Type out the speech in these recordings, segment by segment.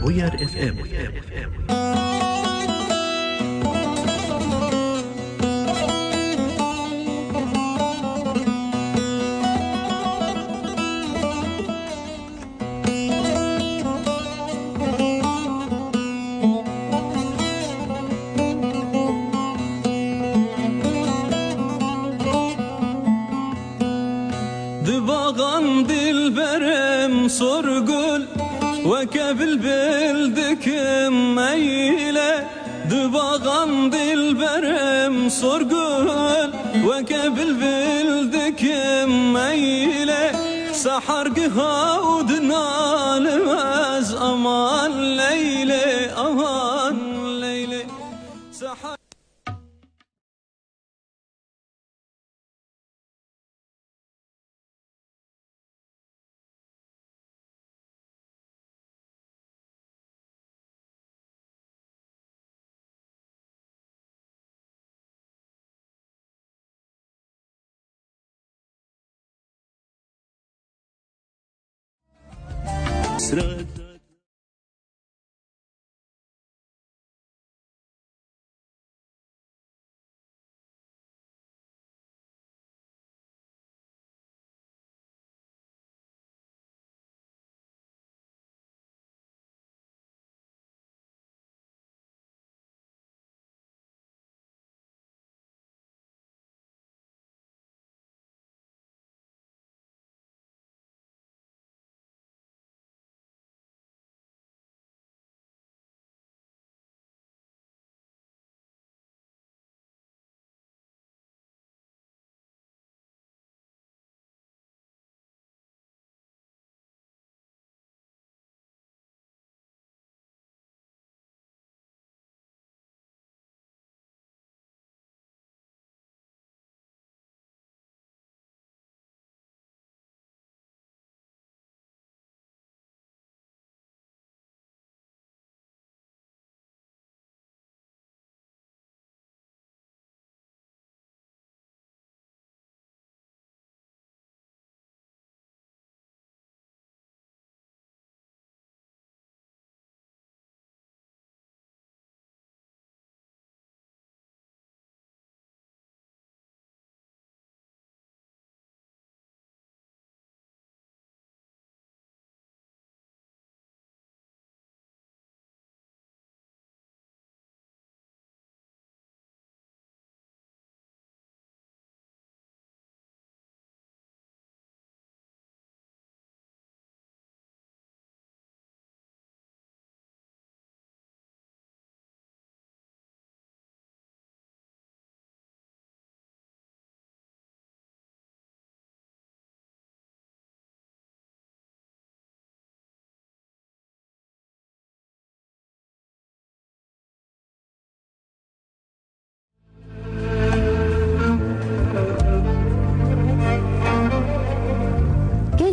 بوير اف ام. دباغم دلبرم sorgul وكبل بلدكم ميلة دباغم دلبرم sorgul وكبل بلدكم ميلة سحر قهود نالمز أمان ليلة أمان ليلة سحر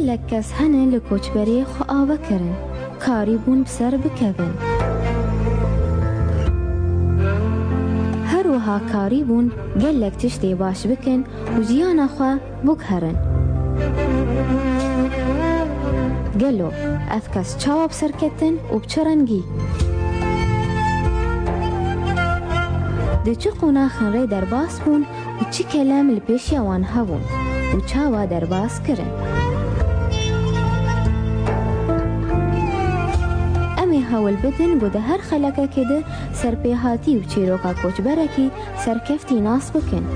لك کس هنه لکوچبری خو آوه کرن کاری بون بسر بکبن هر وها کاری بون گلک تشتی باش بکن و جیانا خو بکهرن گلو اف کس چاوب سر کتن و بچرنگی ده چه قناخن ری در باس بون و چه کلام لپیش یوان هون و چاوا در باس کرن هول بدن گوده هر خلقه کده سرپیهاتی و چیروکا کوچبرکی سرکفتی ناس بکن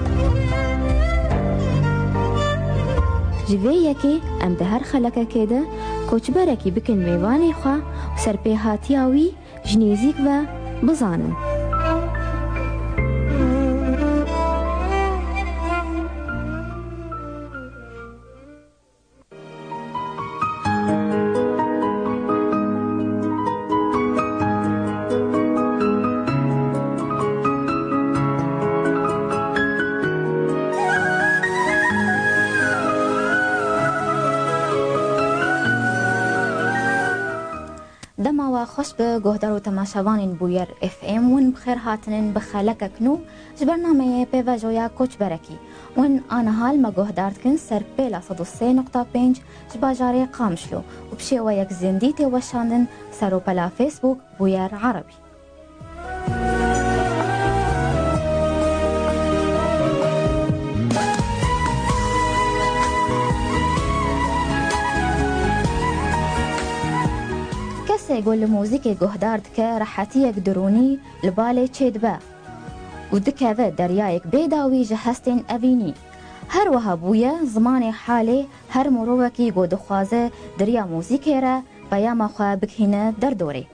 جوه یکی ام ده هر خلقه کده کوچبرکی بکن میوانی خواه و سرپیهاتی آوی جنیزیک و بزانن خوش به گهدار و تماشاوان بویر اف ام ون بخیر هاتنن بخالک کنو جبرنامه به وجویا کوچ برکی ون آن حال ما گهدارت کن سر پیلا 103.5 جباجاره قامشلو و بشی و یک زندیت وشاندن سر و پلا فیسبوک بویر عربی. گل موزیک گهدارد که راحتی یک درونی لباله چید با و دکه دریایک بیداوی جهستین اوینی هر وها بویه زمان حاله هر مروکی گو دخوازه دریا موزیکی را بیاما خواه بکهینه در دوره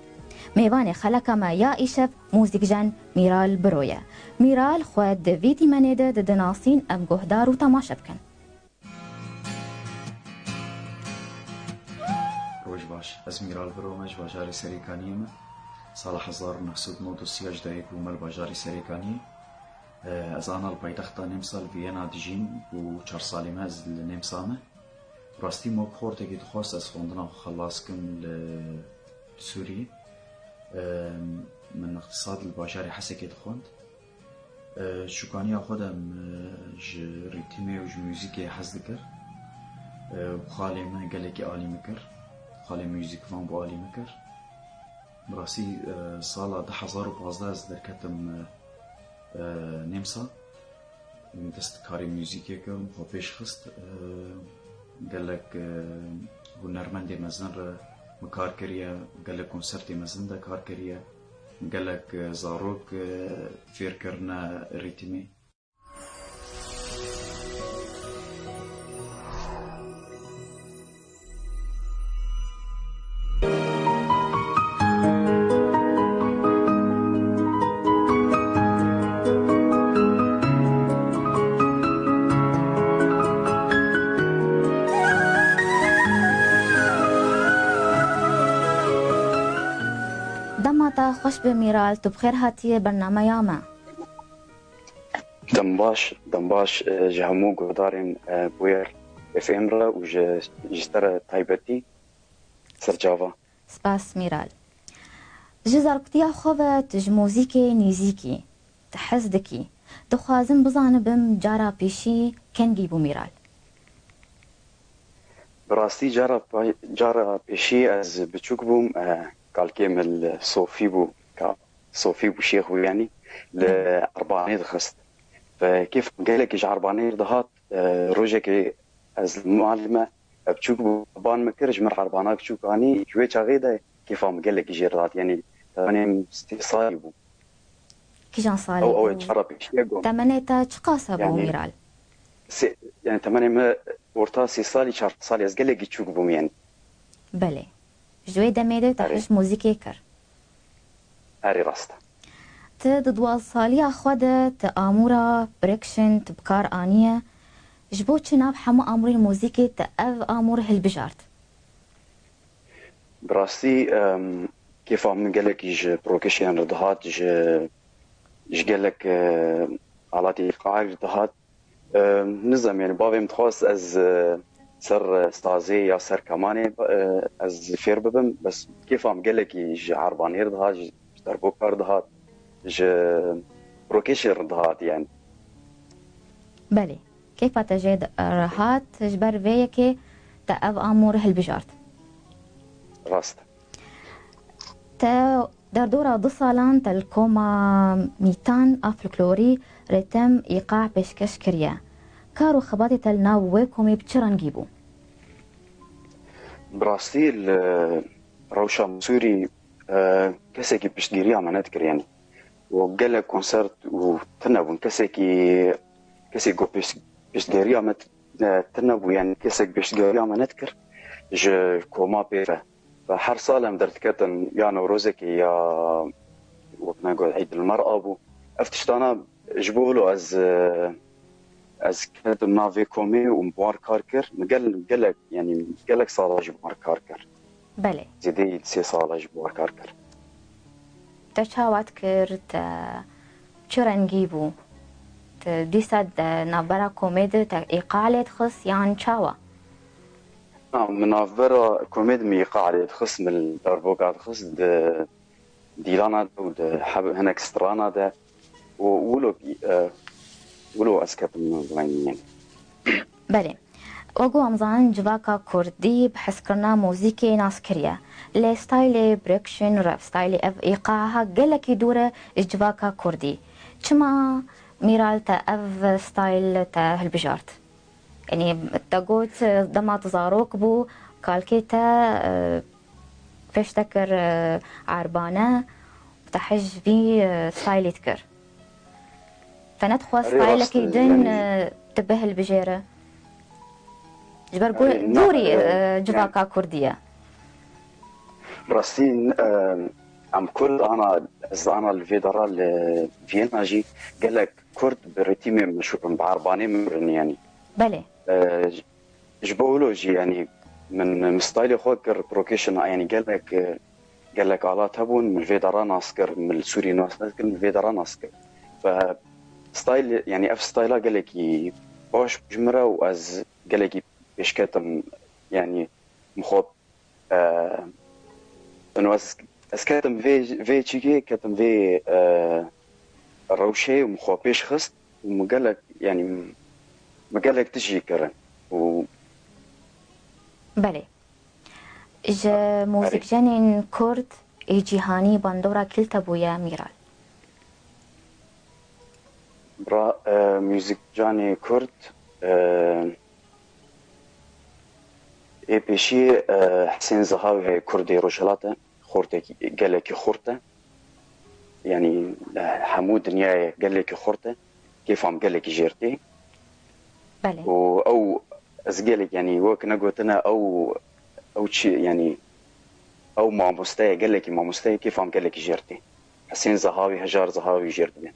میوان خلقه ما یا ایشف موزیک جن میرال برویه میرال خواه دویدی منیده دناسین ام گهدار و تماشا بکن. باش از میرال برومج باجاری سریکانیم سال 1930 دایک بومل باجاری سریکانی از آن الپایتخت نمسال وینا دیجین و 4 سالی از نمسامه راستی ما خورده که خواست از خوندن خلاص کن سوریه من اقتصاد الباجاری حسی که خوند شکانی خودم ریتمی و موزیک حس دکر خالی من گله که عالی مکر خالی موزیک فان با عالی مکر براسی سال 2015 از در کتم نمسا دست کاری موزیکی که خو پیش خست گلک هنرمندی مزن را مکار کریه گلک کنسرتی مزن دا کار کریه گلک زاروک فیر کرنا ریتمی خوش به میرال تو بخیر هاتی برنامه یامه دنباش جهمو گودارین بویر اف ام را و جستر تایبتی سرجاوا سپاس میرال جزارکتیا خوبت جموزیکی نیزیکی تحزدکی دخوازم بزانبم جارا پیشی کنگی بو میرال براستی جارا پیشی از بچوک بوم قالكيم الصوفي بو شيخ يعني لأربعين خست فكيف قال لك عربانير دهات روجك از المعلمة بتشوك بان مكرج مر عرباناك تشوك اني شوي شاغيده كيف قال لك جيرات يعني انا صايبو كيجان صالح او تشرب شيغو تمنيتا تشقاسه بو ميرال يعني تمني ما ورتاسي صالي شرط صالي از قال لك تشوك بو يعني بله جوی دمیده تحش موزیکی کر اری راسته ته دوال سالی خود ته آمورا برکشن تبکار آنیه جبو چناب حمو آموری موزیکی ته او آمور هلبجارت براستی كيف عم نقلك يج بروكيشن ردهات يج قالك علاتي إيقاع ردهات نظام يعني بابي متخصص از سر استازي يا سر كماني از فير ببم بس كيف عم قالك يج عرباني ردهات يج دربوكار ردهات يج بروكيشن ردهات يعني بله كيف تجد رهات جبر فيكي تأب أمور هالبجارت راست تا در دورة دو سالان تلكوما ميتان أفلكلوري رتم إيقاع بشكش كريا كارو خباتي تلناو ويكومي بچران جيبو براستي روشا مسوري كسيكي بشتغيري عمانات كرياني وقال كونسرت وتنبون كسيكي بشتغيري عمانات تنبو يعني كسيك بشتغيري عمانات كر ج كوما بيفا فحر صالة درت كتن يا نوروزك يا وقنا نقول عيد المرأة أبو أفتشتانا جبولو از كتن نافي كومي ومبوار كاركر قال لك صالة جبوار كاركر بله زيدي 3 صالة جبوار كاركر تشاوات كرت چرنگيبو ديساد نابرا كوميد تا إيقالت خص يان چاوا من أفبرا كوميد مي قاعدة خصم الدربو قاعد خص ديلانا دا ود حب هناك سترانا دا ولو أسكت من يعني. بله وگو امزان جواکا کردی بحث کرنا موزیکی ناس کریه لی ستایل برکشن رف ستایل اف ایقاعها گلکی دوره جواکا کردی چما میرال تا اف ستایل تا هالبجارت يعني تقوت دما تزاروك بو كالكيتا فيش تكر عربانة تحج في ستايل تكر فندخل ستايلك يدن تبه البجيرة جبر دوري جواكا كردية براسين عم كل أنا الفيدرال فيينا جي قال لك كرد بريتيمي مشهور بعرباني من يعني بله جبولوجي يعني من ستايل خوكر بروكيشن يعني قال لك على تبون من الفيدران اسكر من السوري ناس من الفيدران اسكر ف ستايل يعني اف ستايل قال لك باش جمره واز قال لك ايش كاتم يعني مخوب انه اس كاتم في تشيكي كاتم في روشي ومخوب ايش خست وقال لك يعني ما قال لك تجي كرن بله ج موزیک جنین کرد جهانی باندورا کل تبویا میرال برا موزیک جانی کرد ای پیشی حسین زهاوی کردی روشلاته خورته قال لك خورته يعني حمود دنيا قال لك خورته كيف عم قال لك جيرتي بله او ازقلك يعني وكنا قلتنا او شيء يعني او مع مستوى قال لك مع مستوى كيف عم قال لك جيرتي حسين زهاوي هجار زهاوي جيرتي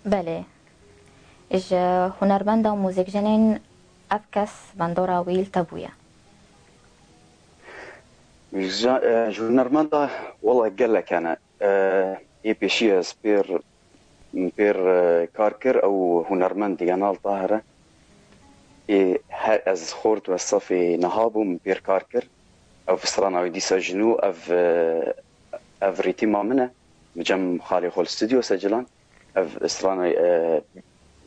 بله اج هنرمند و موزیک جنین افکس باندورا ویل تبویا هنرمند والله قال لك انا اي بيشي سبير كاركر او هنرمند ديانال طاهره از خورت و صفي نهابو من بير كاركر او في سرانا وديسا جنو اف ريتيما منه مجم خالي خول استوديو سجلان اف سرانا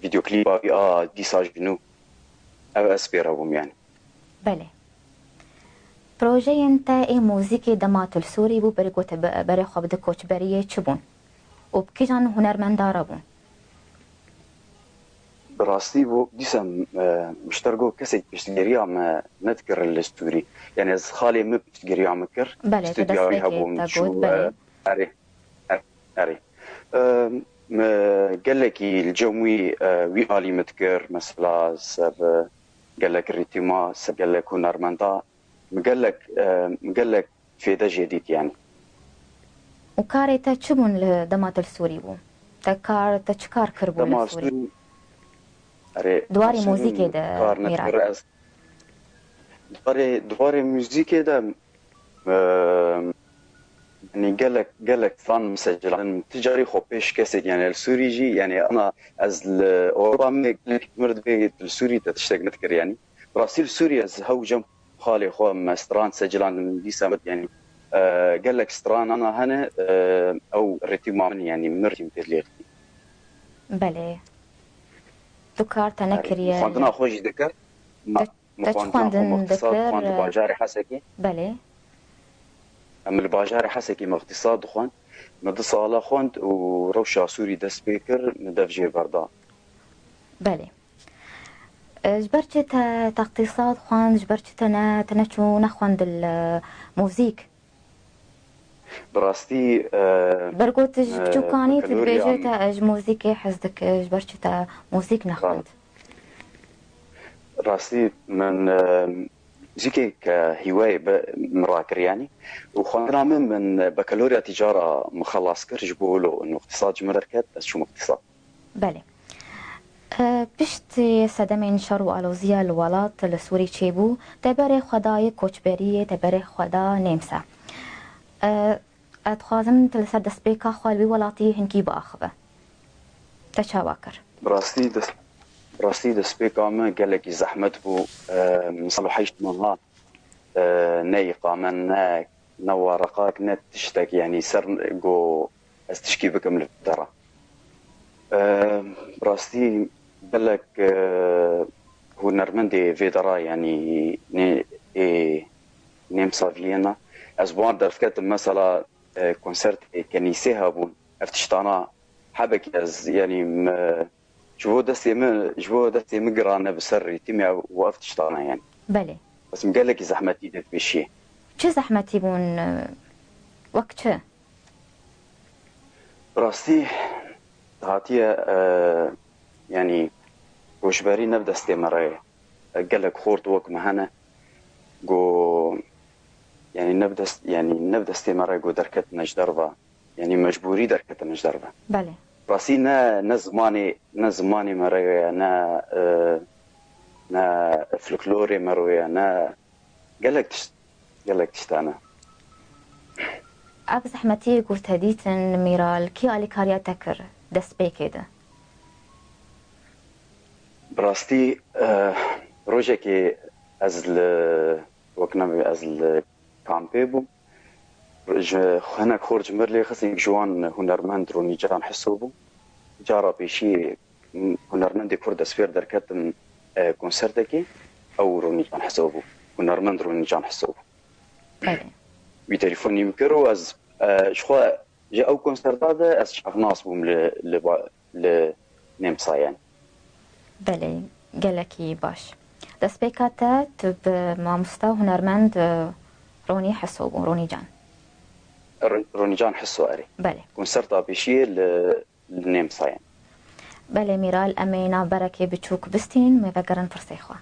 فيديو كليب ديسا جنو او اسبيرهم يعني بله پروژه انت ای موزیک دمات السوری بو بری گوت بری خواب ده کوچ بریه چبون و بکیجان هنرمندارا بون براستي بو ديسم مشتركو كسي بيشتغيري عم نذكر الاستوري يعني از خالي ما بيشتغيري عم كر بله تدسبيكي تقول بله اري قال لك الجومي وي علي متكر مثلا سب قال لك الريتيما سب قال لك هنرمندا قال لك فيدا جديد يعني وكاري تا چبون لدمات السوري بو تا چكار كربو للسوري دواري موزيكي ده ميرال دواري موزيكي ده يعني قال لك فان مسجل عن تجاري خوبيش كاسيت يعني السوري جي يعني انا از اوروبا مرد بيت السوري تشتاق نذكر يعني براسيل سوريا از هو جنب خالي خو مستران سجلان دي سامت يعني قال لك ستران انا هنا او ريتيما من يعني مرتي مثل بله دكار تنكريا خواندنا خوش ذكر خواندن ذكر خواند باجاري حسكي بله ام الباجاري حسكي اقتصاد خوان مد صاله خوند وروشا سوري دس بيكر ندف جي بردا بله جبرت اقتصاد خوان جبرت تنشو نخوند الموزيك براستي برقوت جوكاني تبيجي تا موزيكي حزدك جبرت موزيك نخوند راستي من زيكي كهواية مراكر يعني وخواننا من بكالوريا تجارة مخلص كر جبولو انه اقتصاد جمركات بس شو اقتصاد بله پشت صدمین شروع آلوزیا الولات لسوری چیبو تبر خدای کوچبری تبر خدا نمسا اتخازم تلسر دسبیکا خالوی ولاتی هنکی باخبه تشاواكر براستي دسبيكا ما قال لك زحمت بو مصلحيش من الله نايقة من نورقاك نتشتك يعني سر جو استشكي بكم الفترة براستي بلك هو نرمندي فيدرا يعني نيم صافينا أسبوع درفكت مثلا كونسرت كنيسة بون افتشتانا حبك يعني جوو دستي مقرانا بسري تيمي وافتشتانا يعني بله بس مقال لك زحمتي دت بشي چه زحمتی بون وقت چه؟ براستي هاتية يعني وشباري نبدا استمرارية قال لك خورت وك مهنا جو يعني نبدا استمرارية جو دركت نجدربا يعني مجبوري دركت نجدربا بله براسي نا زماني مرايا نا فلكلوري مرايا نا قال لك تشتانا اك زحمتی گفت هدیتن میرال کی آلی کاریا تکر دست بکیده براستي روجكي وكنا از كامبيبو هناك خرج مرلي خصني جوان هنرمند روني جان حسوبو جارا بيشي هنرمند كرد سفير دركت كونسرتكي او روني جان حسوبو هنرمند روني جان حسوبو بتليفوني مكرو از شخوا جا او كونسرت هذا از شاف ناس بوم ل نمسا يعني بله گلکی باش دست بکاته تو به مامستا هنرمند رونی حسوب رونی جان حسو اري بله كونسرتا بيشي لنمسا يعني بله میرال امینا برکه بچوک بستین میوگرن فرسی خواه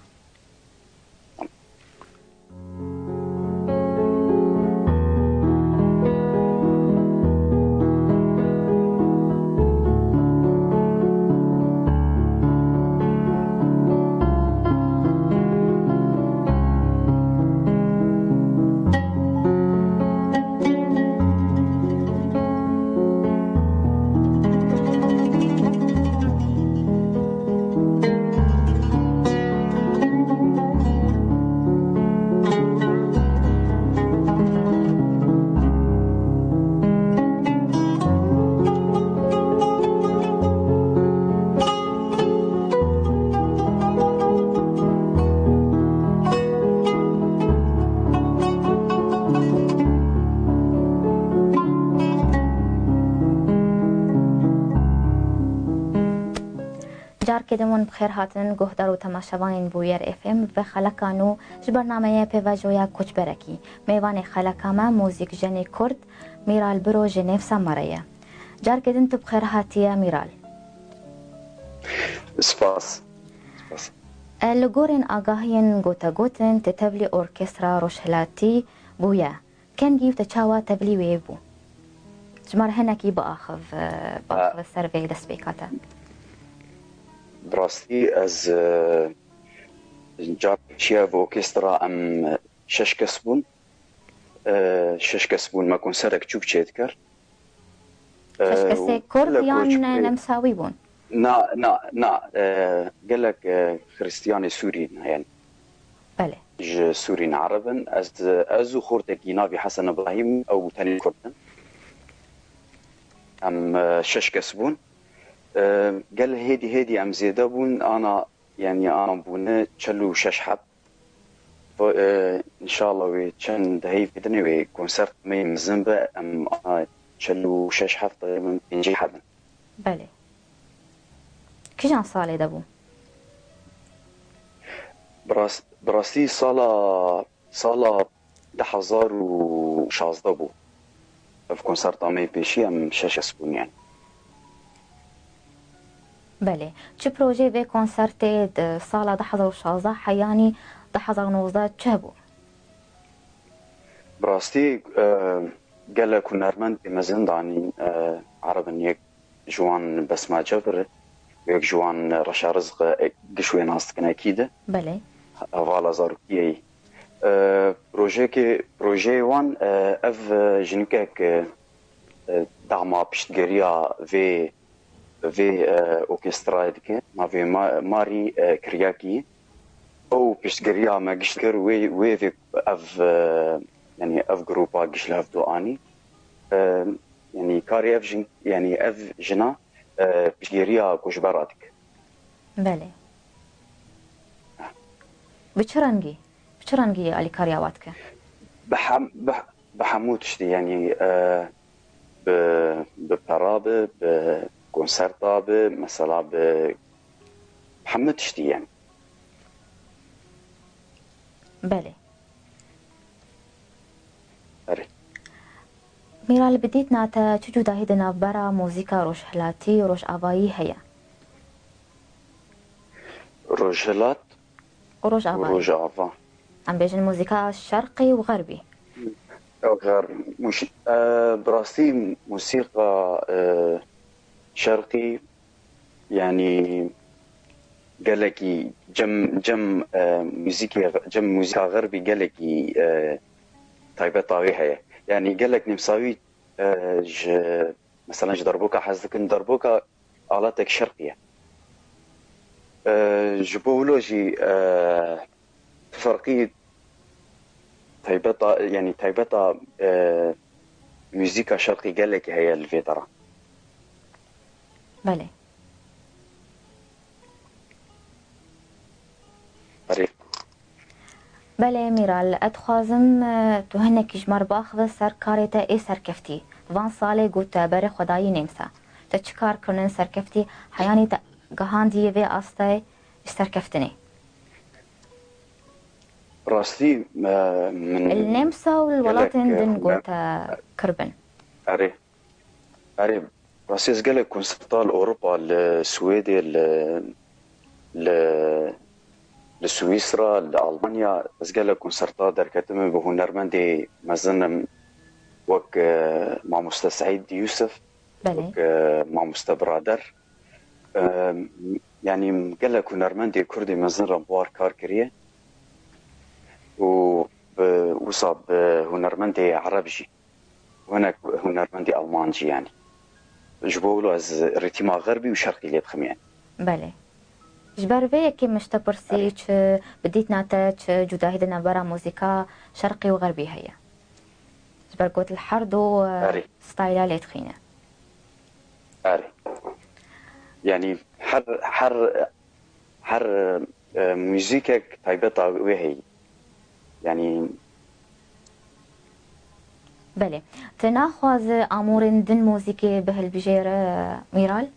جار کدمون بخیر هاتن گهدار و تماشاوان بویر اف ام و خلکانو جبرنامه پیواجویا کوچ برکی میوان خلکاما موزیک جنی کرد میرال برو جنیف سامرایه جار کدن تو بخیر هاتیه میرال سپاس لگورن آگاهین گوتن تتبلی ارکسترا روشهلاتی بویا کن گیفت چاوا تبلی ویبو جمار هنکی باخذ سروی دست بیکاته براستي از جاب شيا بوكسترا ام شش كسبون ما كونسرت تشوف تشيتكر شش كسي كرد يان نمساوي بون نا قال لك خريستياني سوري يعني بله سوري عربا از خورتك نافي حسن ابراهيم او تاني كردن ام شش كسبون قال هيدي ام زيادة بون انا بونه تشلو شش حب ان شاء الله ويتشن دهي بدني وي كونسرت مي مزنبه ام انا تشلو شش حب تقريبا بنجي حبن بله كيجان صالي دبو براستي صالة 10,016 بو في كونسرت امي بيشي ام شش سبون يعني بله چه پروژه و کنسرت سال 2016 حیانی 2019 چه بود؟ براستي قال كنا هنرمند بمزند عن عربن يك جوان بسمة جبر ويك جوان رشا رزق قشوي ناس كنا أكيد بله فوالا زاروكي بروجي وان اف جنكاك دعما بشتقريا في اوركسترا ديك مافي ماري كرياكي او بيشتغريا ما قشتكر وي اف يعني اف جروبا قش لها بدو اني يعني كاري اف جن يعني اف جنا بيشتغريا كوشباراتك. بله. بچرنگی علی کاریاوات که بحمود شتي يعني ببرابة بكونسرطة مثلا بحمد شتي يعني. بله. أري. میرال بديت ناتا چجو داهیدنا برا موزیکا روش حلاتی روش آوایی هیا. روجلات وروش آوایی. وروج آفا. عم بيجن موزيكا شرقي وغربي. غربي مش براستي موسيقى شرقي يعني قالكي جم موسيقى غربي قالكي طيبة طاويها يعني قالك نمساوي مثلا دربوكا حزك دربوكا آلاتك شرقية جبولوجي فرقي طيبتا يعني طيبتا موسيقى شرقي قالك هي الفيترا. بله. عريف. بله میرال ادخوازم تو هنکی جمر باخذ سر کارتا ای سرکفتی وان ساله گوتا بر خدایی نمسا تا چکار کنن سرکفتی حیانی تا گهاندیه و آستای سرکفتنی راستي من النمسا والولاطين دن قوتا كربن. أري راستي قالك كونسرتال أوروبا لسويدي لسويسرا لألمانيا قالك كونسرتال در كتم بهنرمندي مازلنا وك مع مستا سعيد يوسف. وك مع مستا برادر يعني قالك هنرمندي كردي مازلنا بوار كار كريه وصاب هنرمندي عربجي وهناك هنرمندي ألمانجي يعني جبولو از ريتما غربي وشرقي اللي بخم يعني. بله. جبر في كي مشتبرسي بديت ناتج جداهدنا برا موسيقى شرقي وغربي هي. جبر قوت الحردو ستايلا اللي تخينه. أري. يعني حر موسيقى طيبتها وهي يعني. بله. تناخذ أمور دن موسيقى بهالبجيرة ميرال؟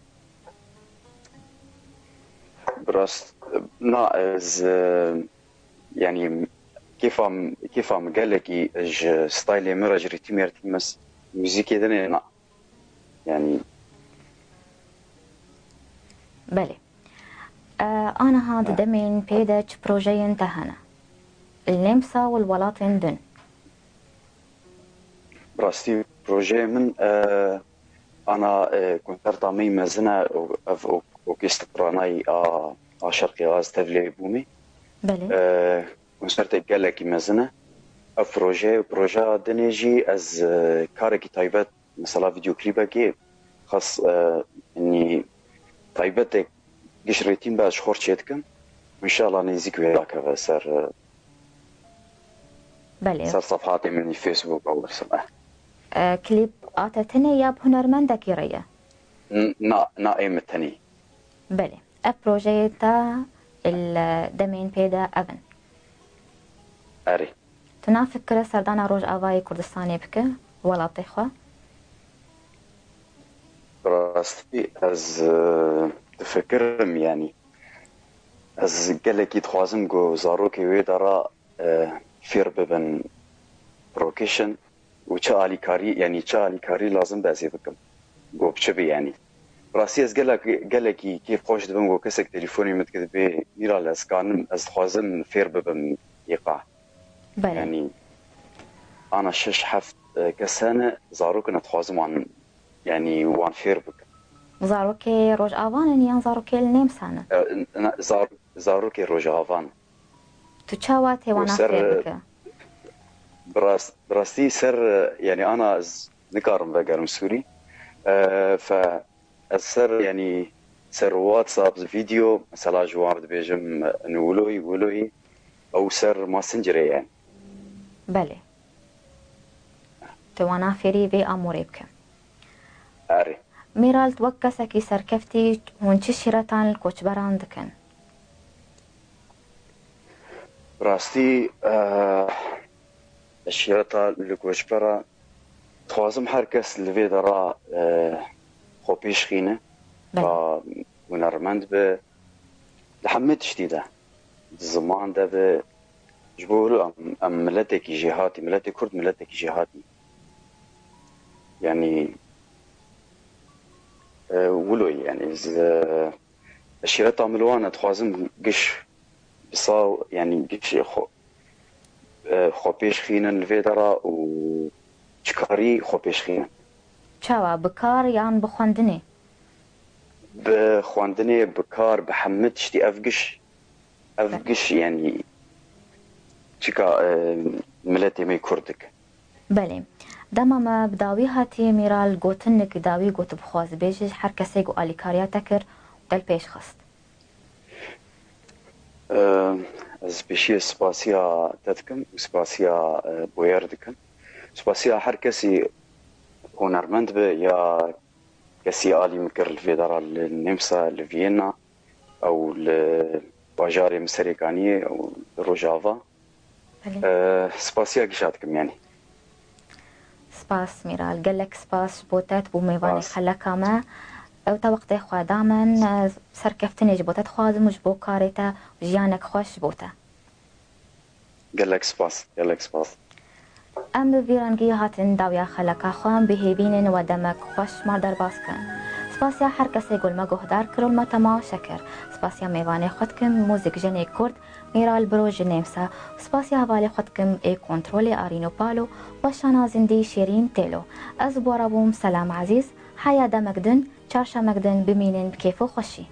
براست ناقز يعني كيف قال لك ستايلي مرج ريتمير تمس موسيقى دنا يعني. بله. أنا هذا دمين بيدج بروجي انتهنا النمسا والولاطين دن. براستي بروجي من أنا كنت أرتامي مزنا وكيستقراني شرقي غاز تفلي بومي. بله. كونسرت قال لك مزنا بروجي دنيجي از كاركي طيبات مثلا فيديو كليباكي خاص اني طيبتك قشريتين باش خورشيتكم وان شاء الله نزيك وياك سر. بله. صار صفحاتي من الفيسبوك او رسمه. كليب آتتني ياب هنرمندك يريا. نائم التاني. بله. بروجيتا الدمين بيدا أفن. أري. تنافكر سردانا روج آواي كردستاني بك ولا طيخة؟ براستي از تفكرم يعني از قالك يتخوازم جو زاروكي ويدارا فير ببن بروكيشن وشالي كاري لازم بازي بكم جو بشبي يعني. راسي از قالك كيف خوش دبن جو كسك تليفوني متكتبي ميرا لاسكان از خوازم فير ببن يقع. بله. يعني انا 6-7 كسنه زاروك نتخوازم عن يعني وان فير بك. زاروكي روج آوان يان زاروكي النمسانة. زاروكي روج آوان. تشاوات وانا فير بك. براستي سر يعني انا نكارم بقارم سوري فالسر يعني سر واتساب فيديو مثلا جواب بيجم نولوي او سر ماسنجره يعني بله توانا فيري في اموري بكم اري ميرال توكسكي سركفتي هونچ شيرتان الكوچبران دكن راستي الشيرتا الكوچبرا توازم هركس لفي درا خوبيش خينه بله ونرمند به لحمد شديده الزمان ده به جبور ام ملتك جهاتي ملتك كرد ملتك جهاتي يعني ولو يعني الشيرات عملوانا تخوازم قش بصاو يعني قش خوبيش خينا الفيدرا و شكاري خوبيش خينا چاوا بكار يان بخواندني بخواندني بكار بحمد شتي افقش يعني شكا ملتي مي كردك بله دما ما بداوي هاتي ميرال قوتنك داوي قوت بخواز بيجي هر كسي قو آلي كاريا تكر دل پیش خست از بشي سپاسيا تدكم وسپاسيا بوير دكم سپاسيا هر كسي هنرمند به يا كسي آلي مكر الفيدرال النمسا لفيينا او الباجاري مسريكانية او روجافا سپاسيا قشاتكم يعني سپاس ميرال قالك سپاس بوتات بو ميواني خلقا ما او تا وقت خوا دامن سركفتني جبوتات خوازم وجبو كاريتا وجيانك خوش بوتا قالك سپاس ام بفيرانگي هاتن داويا خلقا خوان بهيبينن ودمك خوش مادر باسكن سپاسيا هر کسی گل ما گهدار کرل ما تما شکر سپاسيا ميواني خودكم موزيك جني كرد ميرال برو جنيمسا سپاسيا حوالي خودكم اي كنترولي ارينو بالو وشانا زندي شيرين تيلو از بورابوم سلام عزيز حيا دمكدن چارشا مكدن بمينن بكيفو خوشي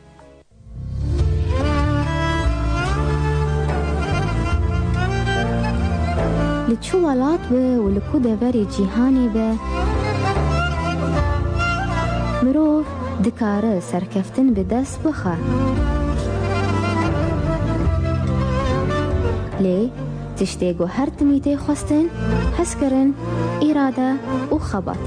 لچو ولات به ولکو دوری جیهانی به مروف دکاره سرکفتن به دست بخه لی تشتیگو هر تمیته خواستن حس کرن اراده و خبط